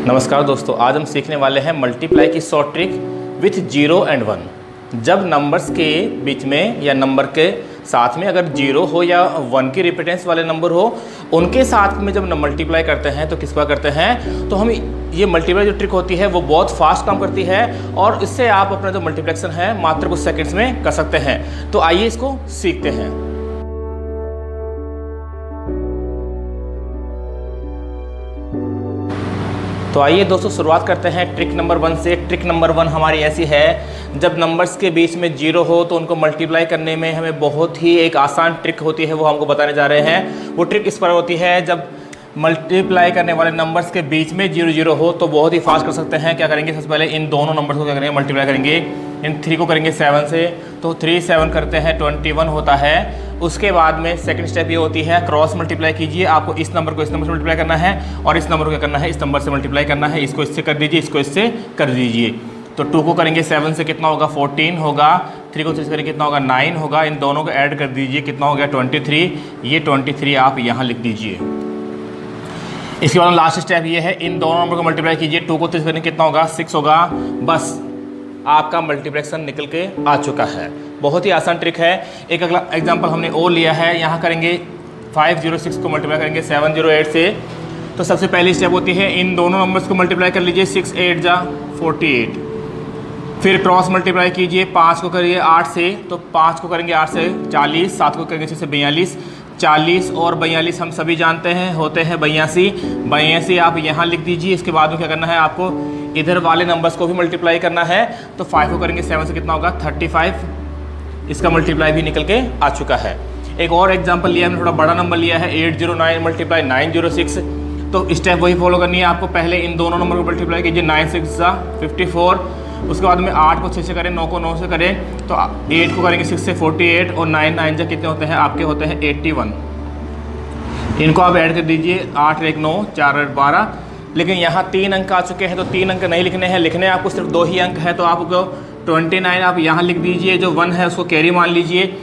नमस्कार दोस्तों, आज हम सीखने वाले हैं मल्टीप्लाई की शॉर्ट ट्रिक विथ 0 एंड 1। जब नंबर्स के बीच में या नंबर के साथ में अगर 0 हो या 1 की रिपीटेंस वाले नंबर हो, उनके साथ में जब मल्टीप्लाई करते हैं तो किसका करते हैं, तो हम ये मल्टीप्लाई जो ट्रिक होती है वो बहुत फास्ट काम करती है और इससे आप अपना जो मल्टीप्लेक्शन है मात्र कुछ सेकेंड्स में कर सकते हैं। तो आइए इसको सीखते हैं। तो आइए दोस्तों शुरुआत करते हैं ट्रिक नंबर 1 से। ट्रिक नंबर 1 हमारी ऐसी है, जब नंबर्स के बीच में 0 हो तो उनको मल्टीप्लाई करने में हमें बहुत ही एक आसान ट्रिक होती है, वो हमको बताने जा रहे हैं। वो ट्रिक इस पर होती है, जब मल्टीप्लाई करने वाले नंबर्स के बीच में 0 0 हो तो बहुत ही फास्ट कर सकते हैं। क्या करेंगे, सबसे पहले इन दोनों नंबर्स को क्या करेंगे, मल्टीप्लाई करेंगे। इन 3 को करेंगे 7 से, तो 3 7 करते हैं 21 होता है। उसके बाद में सेकंड स्टेप ये होती है, क्रॉस मल्टीप्लाई कीजिए। आपको इस नंबर को इस नंबर से मल्टीप्लाई करना है और इस नंबर को क्या करना है, इस नंबर से मल्टीप्लाई करना है। इसको इससे कर दीजिए, इसको इससे कर दीजिए। तो 2 को करेंगे 7 से, कितना होगा 14 होगा। 3 को 3 से करेंगे कितना होगा 9 होगा। इन दोनों को ऐड कर दीजिए, कितना हो गया 23। ये 23 आप यहाँ लिख दीजिए। इसके बाद लास्ट स्टेप ये है, इन दोनों नंबर को मल्टीप्लाई कीजिए। 2 को 3 से करेंगे कितना होगा 6 होगा। बस आपका मल्टीप्लेक्शन निकल के आ चुका है। बहुत ही आसान ट्रिक है। एक अगला एग्जांपल हमने और लिया है, यहाँ करेंगे 506 को मल्टीप्लाई करेंगे 708 से। तो सबसे पहली स्टेप होती है, इन दोनों नंबर्स को मल्टीप्लाई कर लीजिए। 6 8 जा 48। फिर क्रॉस मल्टीप्लाई कीजिए। 5 को करिए 8 से, तो 5 को करेंगे 8 से 40। 7 को करेंगे 6 से 42। 40 और 42 हम सभी जानते हैं होते हैं 82। 82 आप यहाँ लिख दीजिए। इसके बाद में क्या करना है, आपको इधर वाले नंबर्स को भी मल्टीप्लाई करना है। तो 5 को करेंगे 7 से, कितना होगा 35। इसका मल्टीप्लाई भी निकल के आ चुका है। एक और एग्जांपल लिया हमने, थोड़ा बड़ा नंबर लिया है 809 मल्टीप्लाई 906। तो स्टेप वही फॉलो करनी है आपको। पहले इन दोनों नंबर को मल्टीप्लाई कीजिए। 9 6 54। उसके बाद में 8 को 6 से करें, 9 को 9 से करें, तो 8 को करेंगे 6 से 48 और 9 9 जा कितने होते हैं आपके, होते हैं 81। इनको आप ऐड कर दीजिए। 8 1 9 4 8 12। लेकिन यहाँ 3 अंक आ चुके हैं तो 3 अंक नहीं लिखने हैं, लिखने आपको सिर्फ 2 ही अंक है। तो आपको 29 आप यहाँ लिख दीजिए। जो 1 है उसको कैरी मान लीजिए।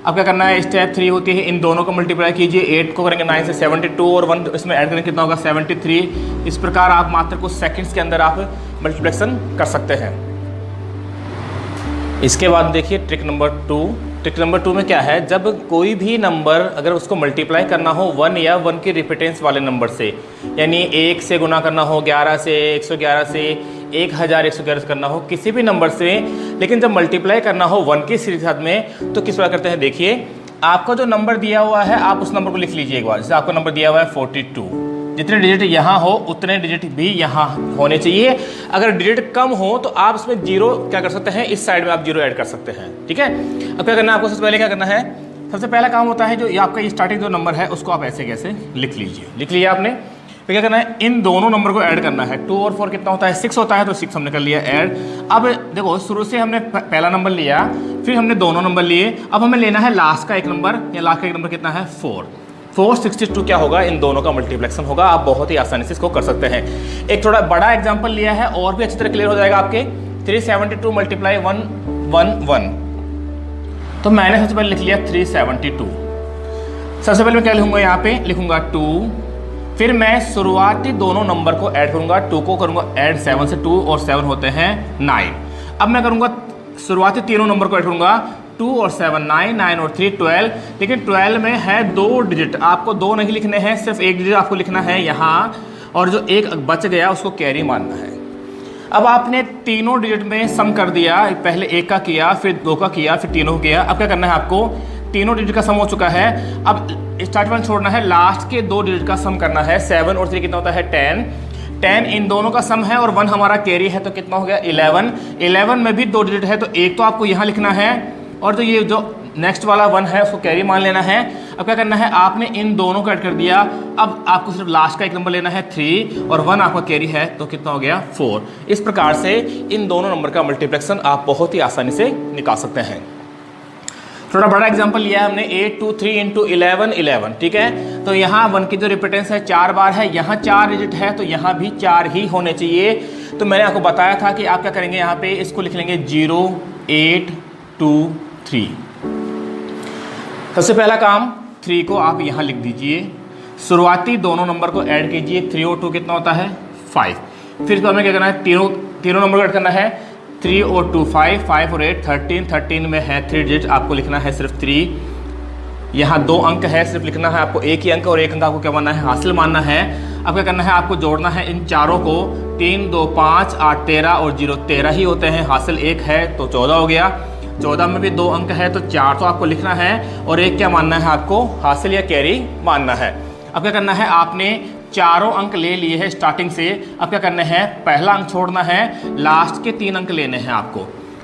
अब क्या करना है, स्टेप 3 होती है, इन दोनों को मल्टीप्लाई कीजिए। 8 को करेंगे 9 से 72 और 1 इसमें ऐड करेंगे कितना होगा 73। इस प्रकार आप मात्र कुछ सेकंड्स के अंदर आप मल्टीप्लेक्शन कर सकते हैं। इसके बाद देखिए ट्रिक नंबर 2। ट्रिक नंबर 2 में क्या है, जब कोई भी नंबर अगर उसको मल्टीप्लाई करना हो 1 या 1 की रिपीटेंस वाले नंबर से, यानी 1 से गुना करना हो, 11 से, 111 से, 1111 से करना हो किसी भी नंबर से, लेकिन जब मल्टीप्लाई करना हो 1 की सीरीज साथ में, तो किस प्रकार करते हैं, देखिए आपका जो नंबर दिया हुआ है आप उस नंबर को लिख लीजिए एक बार। जैसे आपका नंबर दिया हुआ है 42, जितने डिजिट यहाँ हो उतने डिजिट भी यहाँ होने चाहिए। अगर डिजिट कम हो तो आप इसमें 0 क्या कर सकते हैं, इस साइड में आप 0 ऐड कर सकते हैं। ठीक है, अब क्या करना है आपको, सबसे पहले क्या करना है, सबसे पहला काम होता है जो ये आपका स्टार्टिंग जो नंबर है उसको आप ऐसे कैसे लिख लीजिए। लिख लिया आपने, तो क्या करना है, इन दोनों नंबर को ऐड करना है। 2 और 4 कितना होता है 6 होता है, तो 6 हमने कर लिया ऐड। अब देखो शुरू से हमने पहला नंबर लिया, फिर हमने दोनों नंबर लिए, अब हमें लेना है लास्ट का एक नंबर, या लास्ट का एक नंबर कितना है 462 क्या होगा, इन दोनों का मल्टीप्लेक्शन होगा। आप बहुत ही आसानी से इसको कर सकते हैं। एक थोड़ा बड़ा एग्जांपल लिया है और भी अच्छी तरह क्लियर हो जाएगा आपके। 372 मल्टीप्लाई 111, तो मैंने सबसे पहले लिख लिया 372। सबसे पहले मैं क्या लिखूंगा, यहाँ पे लिखूंगा 2, फिर मैं शुरुआती दोनों नंबर को ऐड करूंगा। 2 को करूंगा ऐड 7 से, 2 और 7 होते हैं 9। अब मैं करूंगा शुरुआती तीनों नंबर को ऐड करूंगा, 2 और 7 9, 9 और 3 12। लेकिन 12 में है 2 डिजिट, आपको 2 नहीं लिखने हैं, सिर्फ 1 डिजिट आपको लिखना है यहाँ, और जो एक बच गया उसको कैरी मानना है। अब आपने तीनों डिजिट में सम कर दिया, पहले 1 का किया, फिर 2 का किया, फिर तीनों का किया। अब क्या करना है आपको, तीनों डिजिट का सम हो चुका है। अब स्टार्ट वन छोड़ना है, लास्ट के 2 डिजिट का सम करना है। 7 और 3 कितना होता है 10। 10 इन दोनों का सम है और 1 हमारा कैरी है, तो कितना हो गया 11। 11 में भी 2 डिजिट है, तो एक तो आपको यहाँ लिखना है और तो ये जो नेक्स्ट वाला 1 है उसको कैरी मान लेना है। अब क्या करना है, आपने इन दोनों को ऐड कर दिया। अब आपको सिर्फ लास्ट का एक नंबर लेना है 3 और 1 आपका कैरी है, तो कितना हो गया 4। इस प्रकार से इन दोनों नंबर का मल्टीप्लेक्शन आप बहुत ही आसानी से निकाल सकते हैं। थोड़ा बड़ा एग्जांपल लिया है हमने, 8 2 3 इंटू 11 11। ठीक है, तो यहाँ 1 की जो रिपीटेंस है 4 बार है, यहाँ 4 डिजिट है, तो यहाँ भी 4 ही होने चाहिए। तो मैंने आपको बताया था कि आप क्या करेंगे, यहाँ पे इसको लिख लेंगे 0 8 2 3। सबसे पहला काम 3 को आप यहाँ लिख दीजिए। शुरुआती दोनों नंबर को ऐड कीजिए। 3 और 2 कितना होता है 5। फिर इसको हमें क्या करना है, तीनों नंबर ऐड करना है। 3 और 2 5, 5 और 8 13, 13 में है 3 डिजिट, आपको लिखना है सिर्फ 3। यहाँ 2 अंक है, सिर्फ लिखना है आपको एक ही अंक, और एक अंक आपको क्या मानना है, हासिल मानना है। अब क्या करना है, आपको जोड़ना है इन चारों को, 3 2 5 8 13 और 0 13 ही होते हैं, हासिल 1 है तो 14 हो गया। 14 में भी 2 अंक है तो 4 तो आपको लिखना है, और एक क्या मानना है आपको, हासिल या कैरी मानना है। अब क्या करना है, आपने चारों अंक ले लिए हैं स्टार्टिंग से। अब क्या करना है, पहला अंक छोड़ना है, लास्ट के 3 अंक लेने हैं आपको।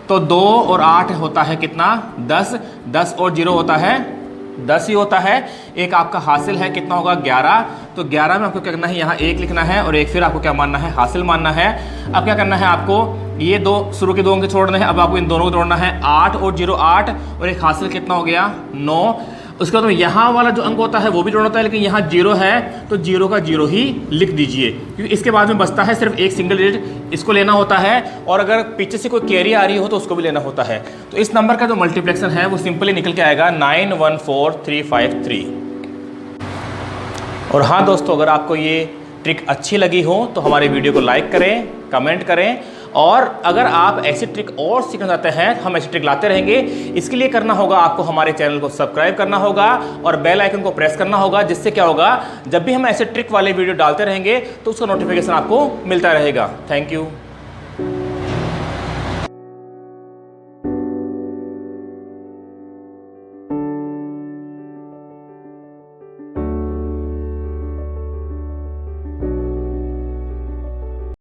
तो 2 और 8 होता है कितना, 10, 10 और 0 होता है 10 ही होता है। एक आपका हासिल है, कितना होगा, 11। तो 11 में आपको क्या करना है, यहाँ 1 लिखना है, और एक फिर आपको क्या मानना है, हासिल मानना है। अब क्या करना है, आपको ये 2 शुरू के 2 अंक छोड़ने हैं। अब आपको इन दोनों को जोड़ना है, 8 और 0 8, और एक हासिल कितना हो गया, 9। उसके बाद यहाँ वाला जो अंक होता है वो भी जोड़ना होता है, लेकिन यहाँ 0 है तो 0 का 0 ही लिख दीजिए, क्योंकि इसके बाद में बचता है सिर्फ एक सिंगल डिजिट, इसको लेना होता है। और अगर पीछे से कोई कैरी आ रही हो तो उसको भी लेना होता है। तो इस नंबर का जो मल्टीप्लेक्शन है वो सिंपली निकल के आएगा 914353। और हाँ दोस्तों, अगर आपको ये ट्रिक अच्छी लगी हो तो हमारे वीडियो को लाइक करें, कमेंट करें, और अगर आप ऐसी ट्रिक और सीखना चाहते हैं, हम ऐसी ट्रिक लाते रहेंगे। इसके लिए करना होगा आपको हमारे चैनल को सब्सक्राइब करना होगा और बेल आइकन को प्रेस करना होगा, जिससे क्या होगा, जब भी हम ऐसे ट्रिक वाले वीडियो डालते रहेंगे तो उसका नोटिफिकेशन आपको मिलता रहेगा। Thank you.